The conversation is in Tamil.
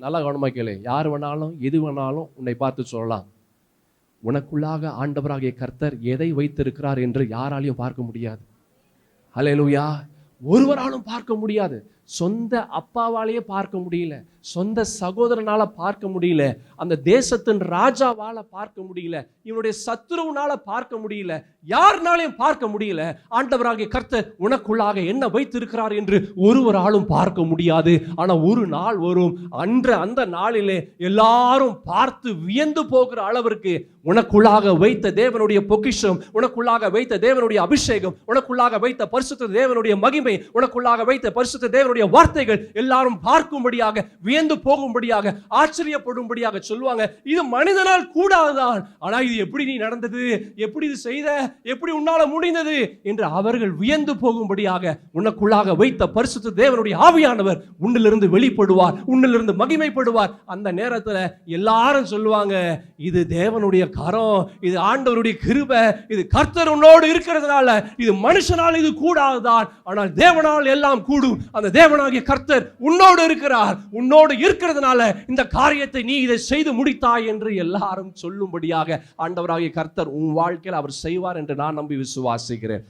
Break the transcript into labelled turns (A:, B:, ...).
A: நல்லா கவனமா கேளு. யார் வேணாலும் எது வேணாலும் உன்னை பார்த்து சொல்லலாம். உனக்குள்ளாக ஆண்டவராகிய கர்த்தர் எதை வைத்திருக்கிறார் என்று யாராலையும் பார்க்க முடியாது. ஹல்லேலூயா. ஒருவராலும் பார்க்க முடியாது. சொந்த அப்பாவாலேயே பார்க்க முடியல, சொந்த சகோதரனால பார்க்க முடியல, அந்த தேசத்தின் ராஜாவால பார்க்க முடியல, இவனுடைய சத்துருவனால பார்க்க முடியல, யாருனாலையும் பார்க்க முடியல. ஆண்டவராகிய கர்த்தர் உனக்குள்ளாக என்ன வைத்திருக்கிறார் என்று ஒருவராலும் பார்க்க முடியாது. ஆனா ஒரு நாள் வரும், அந்த நாளிலே எல்லாரும் பார்த்து வியந்து போகிற அளவிற்கு உனக்குள்ளாக வைத்த தேவனுடைய பொக்கிஷம், உனக்குள்ளாக வைத்த தேவனுடைய அபிஷேகம், உனக்குள்ளாக வைத்த பரிசுத்த தேவனுடைய மகிமை, உனக்குள்ளாக வைத்த பரிசுத்த தேவனுடைய வார்த்தைகள் எல்லாரும் பார்க்கும்படியாக, வியந்து போகும்படியாக, ஆச்சரியப்படும்படியாக சொல்லுவாங்க. இது மனிதனால் கூடாதுதான், ஆனா இது எப்படி நீ நடந்தது, எப்படி இது செய்த, எப்படி உன்னால முடிந்தது என்று அவர்கள் வியந்து போகும்படியாக உனக்குள்ளாக வைத்த பரிசுத்த தேவனுடைய ஆவியானவர் உன்னிலிருந்து வெளிப்படுவார், உன்னிலிருந்து மகிமைப்படுவார். அந்த நேரத்தில் எல்லாரும் சொல்லுவாங்க, இது தேவனுடைய கரம், இது ஆண்டவருடைய கிருபை, இது கர்த்தர் உன்னோடு இருக்கிறதுனால, இது மனுஷனால் இது கூடாதுதான், ஆனால் தேவனால் எல்லாம் கூடும். அந்த தேவனாகிய கர்த்தர் உன்னோடு இருக்கிறார், உன்னோடு இருக்கிறதுனால இந்த காரியத்தை நீ இதை செய்து முடித்தாய் என்று எல்லாரும் சொல்லும்படியாக ஆண்டவராகிய கர்த்தர் உன் வாழ்க்கையில் அவர் செய்வார் என்று நான் நம்பி விசுவாசிக்கிறேன்.